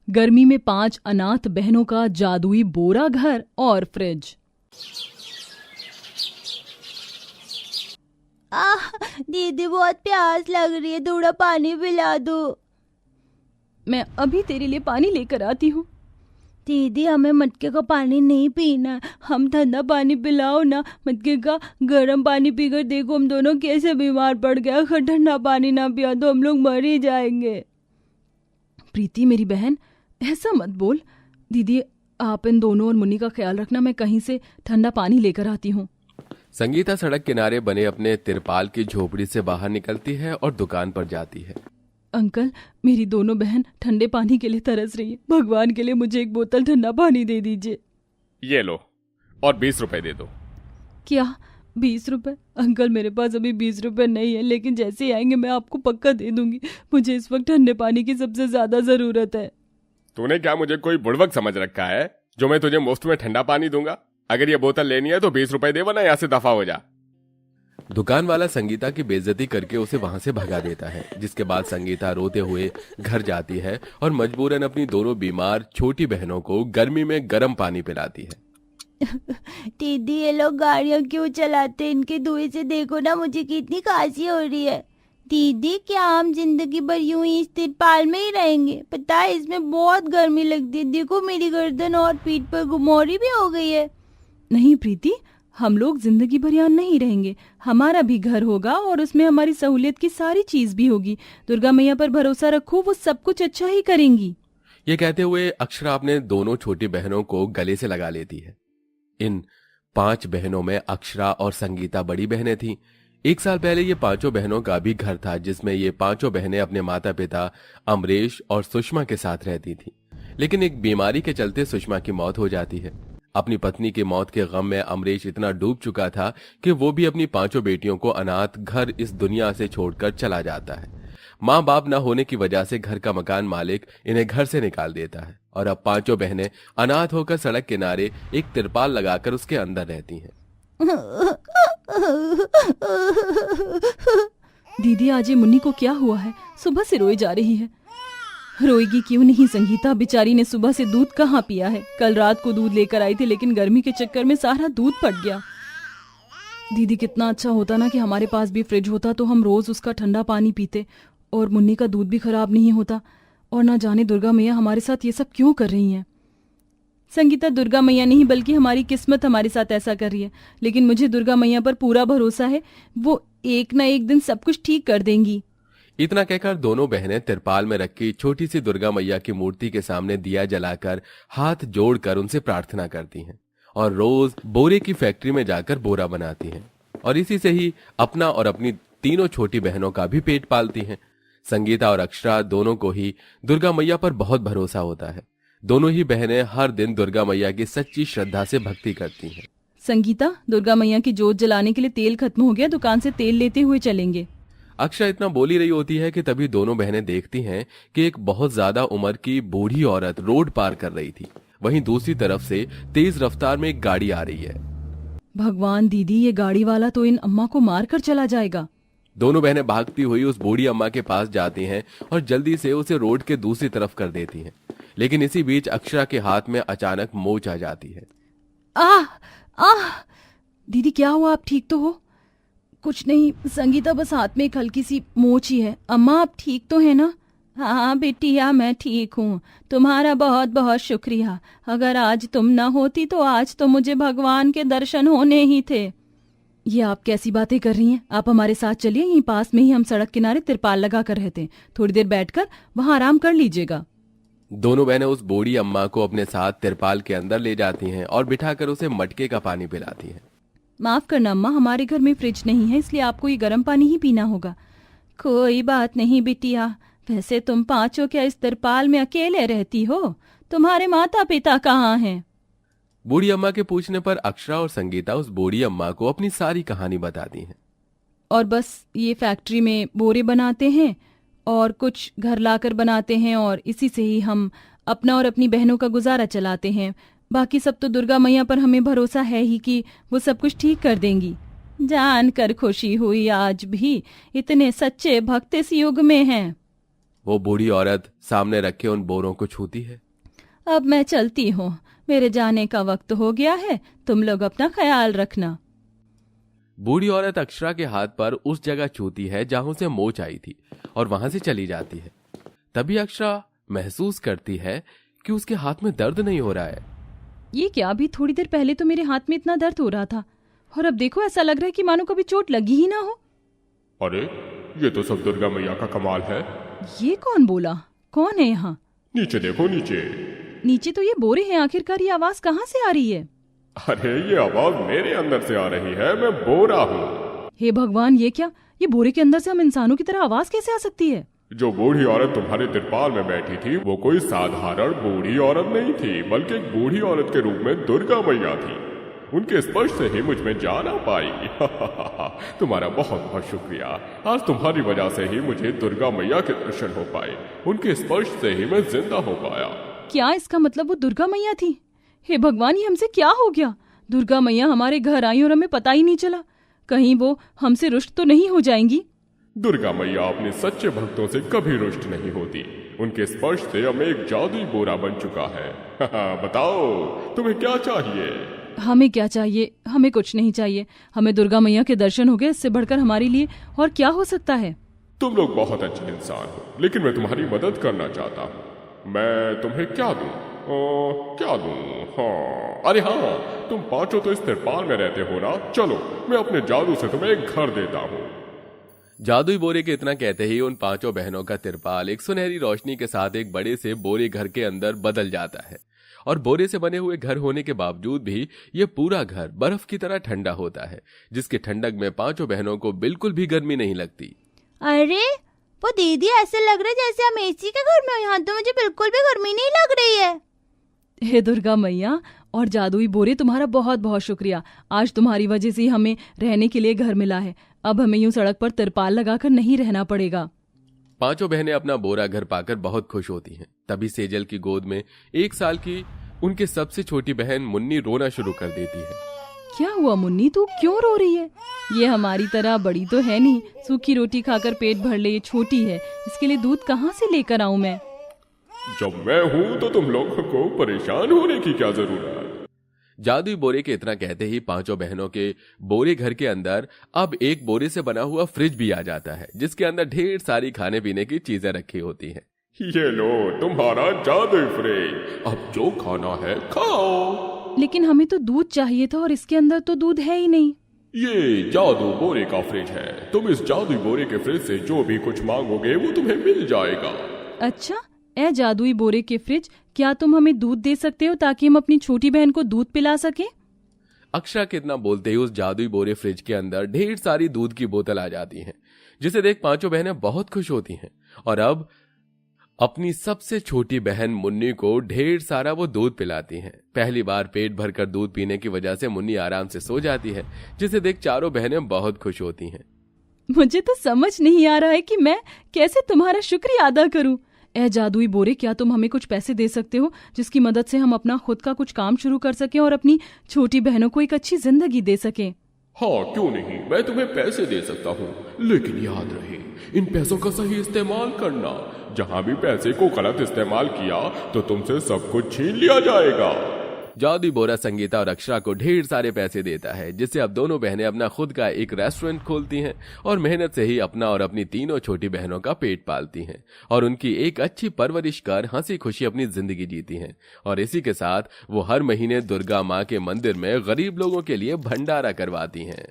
गर्मी में 5 अनाथ बहनों का जादुई बोरा घर और फ्रिज। आह, दीदी बहुत प्यास लग रही है, थोड़ा पानी पिला दो। मैं अभी तेरे लिए पानी लेकर आती हूँ। दीदी हमें मटके का पानी नहीं पीना, हम ठंडा पानी पिलाओ ना। मटके का गर्म पानी पीकर देखो हम दोनों कैसे बीमार पड़ गए। अगर ठंडा पानी ना पिया तो हम लोग मर ही जाएंगे। प्रीति मेरी बहन, ऐसा मत बोल। दीदी आप इन दोनों और मुन्नी का ख्याल रखना, मैं कहीं से ठंडा पानी लेकर आती हूँ। संगीता सड़क किनारे बने अपने तिरपाल की झोपड़ी से बाहर निकलती है और दुकान पर जाती है। अंकल, मेरी दोनों बहन ठंडे पानी के लिए तरस रही है। भगवान के लिए मुझे एक बोतल ठंडा पानी दे दीजिए। ये लो, और 20 रुपए दे दो। क्या 20 रुपए? अंकल मेरे पास अभी 20 रुपए नहीं है, लेकिन जैसे ही आएंगे मैं आपको पक्का दे दूंगी। मुझे इस वक्त ठंडे पानी की सबसे ज्यादा जरूरत है। तूने क्या मुझे कोई बुड़बक समझ रखा है जो मैं तुझे मुफ्त में ठंडा पानी दूंगा? अगर ये बोतल लेनी है तो 20 रुपए दे, वरना यहाँ से दफा हो जा। दुकान वाला संगीता की बेइज्जती करके उसे वहां से भगा देता है, जिसके बाद संगीता रोते हुए घर जाती है और मजबूरन अपनी दोनों बीमार छोटी बहनों को गर्मी में गर्म पानी पिलाती है। दीदी ये लोग गाड़ियाँ क्यों चलाते, इनके धुएं से देखो ना मुझे कितनी खांसी हो रही है। दीदी क्या हम जिंदगी भर यूं ही इस तिरपाल में ही रहेंगे? पता है इसमें बहुत गर्मी लगती है, देखो मेरी गर्दन और पीठ पर घुमौरी भी हो गई है। नहीं प्रीति, हम लोग जिंदगी भर यहाँ नहीं रहेंगे। हमारा भी घर होगा और उसमें हमारी सहूलियत की सारी चीज भी होगी। दुर्गा मैया पर भरोसा रखो, वो सब कुछ अच्छा ही करेंगी। ये कहते हुए अक्षरा अपने दोनों छोटी बहनों को गले से लगा लेती है। इन 5 बहनों में अक्षरा और संगीता बड़ी बहनें थीं। 1 साल पहले ये 5 बहनों का भी घर था, जिसमें ये 5 बहनें अपने माता पिता अमरेश और सुषमा के साथ रहती थीं। लेकिन एक बीमारी के चलते सुषमा की मौत हो जाती है। अपनी पत्नी की मौत के गम में अमरेश इतना डूब चुका था कि वो भी अपनी 5 बेटियों को अनाथ घर इस दुनिया से छोड़कर चला जाता है। माँ बाप न होने की वजह से घर का मकान मालिक इन्हें घर से निकाल देता है और अब 5 बहनें अनाथ होकर सड़क किनारे एक तिरपाल लगाकर उसके अंदर रहती हैं। दीदी आज ये मुन्नी को क्या हुआ है? सुबह से रोई जा रही है। रोएगी क्यों नहीं संगीता, बेचारी ने सुबह से दूध कहाँ पिया है। कल रात को दूध लेकर आई थी, लेकिन गर्मी के चक्कर में सारा दूध फट गया। दीदी कितना अच्छा होता ना कि हमारे पास भी फ्रिज होता, तो हम रोज उसका ठंडा पानी पीते और मुन्नी का दूध भी खराब नहीं होता। और ना जाने दुर्गा मैया हमारे साथ ये सब क्यों कर रही हैं। संगीता, दुर्गा मैया नहीं बल्कि हमारी किस्मत हमारे साथ ऐसा कर रही है। लेकिन मुझे दुर्गा मैया पर पूरा भरोसा है, वो एक ना एक दिन सब कुछ ठीक कर देंगी। इतना कहकर दोनों बहनें तिरपाल में रखी छोटी सी दुर्गा मैया की मूर्ति के सामने दिया जलाकर हाथ जोड़कर उनसे प्रार्थना करती हैं और रोज बोरे की फैक्ट्री में जाकर बोरा बनाती हैं और इसी से ही अपना और अपनी तीनों छोटी बहनों का भी पेट पालती हैं। संगीता और अक्षरा दोनों को ही दुर्गा मैया पर बहुत भरोसा होता है। दोनों ही बहनें हर दिन दुर्गा मैया की सच्ची श्रद्धा से भक्ति करती हैं। संगीता, दुर्गा मैया की जोत जलाने के लिए तेल खत्म हो गया, दुकान से तेल लेते हुए चलेंगे। अक्षरा इतना बोल ही रही होती है कि तभी दोनों बहनें देखती हैं कि एक बहुत ज्यादा उम्र की बूढ़ी औरत रोड पार कर रही थी। वहीं दूसरी तरफ से तेज रफ्तार में एक गाड़ी आ रही है। भगवान दीदी, ये गाड़ी वाला तो इन अम्मा को मार कर चला जाएगा। दोनों बहनें भागती हुई उस बूढ़ी अम्मा के पास जाती हैं और जल्दी से उसे रोड के दूसरी तरफ कर देती हैं। लेकिन इसी बीच अक्षरा के हाथ में अचानक मोच आ जाती है। आह आह! दीदी क्या हुआ, आप ठीक तो हो? कुछ नहीं संगीता, बस हाथ में एक हल्की सी मोच ही है। अम्मा आप ठीक तो है ना? हाँ बेटिया मैं ठीक हूँ, तुम्हारा बहुत बहुत शुक्रिया। अगर आज तुम न होती तो आज तो मुझे भगवान के दर्शन होने ही थे। ये आप कैसी बातें कर रही हैं? आप हमारे साथ चलिए, यहीं पास में ही हम सड़क किनारे तिरपाल लगा कर रहते हैं। थोड़ी देर बैठकर वहां आराम कर लीजिएगा। दोनों बहनें उस बूढ़ी अम्मा को अपने साथ तिरपाल के अंदर ले जाती हैं और बिठाकर उसे मटके का पानी पिलाती हैं। माफ करना अम्मा, हमारे घर में फ्रिज नहीं है, इसलिए आपको ये गर्म पानी ही पीना होगा। कोई बात नहीं बिटिया, वैसे तुम 5 क्या इस तिरपाल में अकेले रहती हो? तुम्हारे माता पिता कहाँ हैं? बूढ़ी अम्मा के पूछने पर अक्षरा और संगीता उस बूढ़ी अम्मा को अपनी सारी कहानी बताती हैं। और बस ये फैक्ट्री में बोरे बनाते हैं और कुछ घर लाकर बनाते हैं और इसी से ही हम अपना और अपनी बहनों का गुजारा चलाते हैं। बाकी सब तो दुर्गा मैया पर हमें भरोसा है ही कि वो सब कुछ ठीक कर देंगी। जानकर खुशी हुई, आज भी इतने सच्चे भक्त इस युग में हैं। वो बूढ़ी औरत सामने रखे उन बोरों को छूती है। अब मैं चलती हूँ, मेरे जाने का वक्त हो गया है, तुम लोग अपना ख्याल रखना। बूढ़ी औरत अक्षरा के हाथ पर उस जगह छूती है जहां से मोच आई थी और वहां से चली जाती है। तभी अक्षरा महसूस करती है कि उसके हाथ में दर्द नहीं हो रहा है। ये क्या, अभी थोड़ी देर पहले तो मेरे हाथ में इतना दर्द हो रहा था और अब देखो ऐसा लग रहा है कि मानो कभी चोट लगी ही ना हो। अरे ये तो सब दुर्गा मैया का कमाल है। ये कौन बोला? कौन है यहाँ? नीचे देखो नीचे। नीचे तो ये बोरे हैं, आखिरकार ये आवाज कहाँ से आ रही है? अरे ये आवाज मेरे अंदर से आ रही है, मैं बोरा हूँ। हे भगवान, ये क्या? ये बोरे के अंदर से हम इंसानों की तरह आवाज कैसे आ सकती है? जो बूढ़ी औरत तुम्हारे तिरपाल में बैठी थी वो कोई साधारण बूढ़ी औरत नहीं थी, बल्कि एक बूढ़ी औरत के रूप में दुर्गा मैया थी। उनके स्पर्श से ही मुझ में जान आ पाई। तुम्हारा बहुत बहुत शुक्रिया। आज तुम्हारी वजह से ही मुझे दुर्गा मैया के दर्शन हो पाए। उनके स्पर्श से ही मैं जिंदा हो पाया। क्या इसका मतलब वो दुर्गा मैया थी? हे भगवान, ये हमसे क्या हो गया? दुर्गा मैया हमारे घर आई और हमें पता ही नहीं चला। कहीं वो हमसे रुष्ट तो नहीं हो जाएंगी? दुर्गा मैया अपने सच्चे भक्तों से कभी रुष्ट नहीं होती। उनके स्पर्श से अब एक जादुई बोरा बन चुका है। बताओ तुम्हें क्या चाहिए? हमें क्या चाहिए? हमें कुछ नहीं चाहिए। हमें दुर्गा मैया के दर्शन हो गए, इससे बढ़कर हमारे लिए और क्या हो सकता है? तुम लोग बहुत अच्छे इंसान हो, लेकिन मैं तुम्हारी मदद करना चाहता हूँ। मैं तुम्हें क्या दूं? क्या दूं? हाँ, अरे हाँ, तुम पांचों तो इस तिरपाल में रहते हो ना। चलो मैं अपने जादू से तुम्हें एक घर देता हूँ। जादुई बोरे के इतना कहते ही उन पांचों बहनों का तिरपाल एक सुनहरी रोशनी के साथ एक बड़े से बोरे घर के अंदर बदल जाता है और बोरे से बने हुए घर होने के बावजूद भी ये पूरा घर बर्फ की तरह ठंडा होता है, जिसके ठंडक में पांचों बहनों को बिल्कुल भी गर्मी नहीं लगती। अरे वो दीदी, ऐसे लग रहा है जैसे हम एसी के घर में हो। यहाँ तो मुझे बिल्कुल भी गर्मी नहीं लग रही है। हे दुर्गा मैया और जादुई बोरे, तुम्हारा बहुत बहुत शुक्रिया। आज तुम्हारी वजह से हमें रहने के लिए घर मिला है। अब हमें यूं सड़क पर तिरपाल लगाकर नहीं रहना पड़ेगा। पांचों बहनें अपना बोरा घर पाकर बहुत खुश होती हैं। तभी सेजल की गोद में 1 साल की उनके सबसे छोटी बहन मुन्नी रोना शुरू कर देती है। क्या हुआ मुन्नी, तू क्यों रो रही है? ये हमारी तरह बड़ी तो है नहीं, सूखी रोटी खाकर पेट भर ले। ये छोटी है, इसके लिए दूध कहाँ से लेकर आऊं मैं? जब मैं हूँ तो तुम लोगों को परेशान होने की क्या जरूरत? जादुई बोरे के इतना कहते ही पांचों बहनों के बोरे घर के अंदर अब एक बोरे से बना हुआ फ्रिज भी आ जाता है, जिसके अंदर ढेर सारी खाने पीने की चीजें रखी होती हैं। ये लो तुम्हारा जादुई फ्रिज, अब जो खाना है खाओ। लेकिन हमें तो दूध चाहिए था और इसके अंदर तो दूध है ही नहीं। ये जादू बोरे का फ्रिज है। तुम इस जादुई बोरे के फ्रिज से जो भी कुछ मांगोगे वो तुम्हें मिल जाएगा। अच्छा, ए जादुई बोरे के फ्रिज, क्या तुम हमें दूध दे सकते हो ताकि हम अपनी छोटी बहन को दूध पिला सकें? अक्षरा के इतना बोलते ही उस जादुई बोरे फ्रिज के अंदर ढेर सारी दूध की बोतल आ जाती हैं, जिसे देख पांचों बहनें बहुत खुश होती हैं और अब अपनी सबसे छोटी बहन मुन्नी को ढेर सारा वो दूध पिलाती हैं। पहली बार पेट भरकर दूध पीने की वजह से मुन्नी आराम से सो जाती है, जिसे देख चारों बहनें बहुत खुश होती हैं। मुझे तो समझ नहीं आ रहा है कि मैं कैसे तुम्हारा शुक्रिया अदा करूं। ए जादुई बोरे, क्या तुम हमें कुछ पैसे दे सकते हो जिसकी मदद से हम अपना खुद का कुछ काम शुरू कर सकें और अपनी छोटी बहनों को एक अच्छी जिंदगी दे सकें? हाँ, क्यों नहीं, मैं तुम्हें पैसे दे सकता हूँ, लेकिन याद रहे इन पैसों का सही इस्तेमाल करना। जहाँ भी पैसे को गलत इस्तेमाल किया तो तुमसे सब कुछ छीन लिया जाएगा। जादुई बोरा संगीता और अक्षरा को ढेर सारे पैसे देता है, जिससे अब दोनों बहनें अपना खुद का एक रेस्टोरेंट खोलती हैं और मेहनत से ही अपना और अपनी तीनों छोटी बहनों का पेट पालती हैं और उनकी एक अच्छी परवरिश कर हंसी खुशी अपनी जिंदगी जीती हैं। और इसी के साथ वो हर महीने दुर्गा माँ के मंदिर में गरीब लोगों के लिए भंडारा करवाती हैं।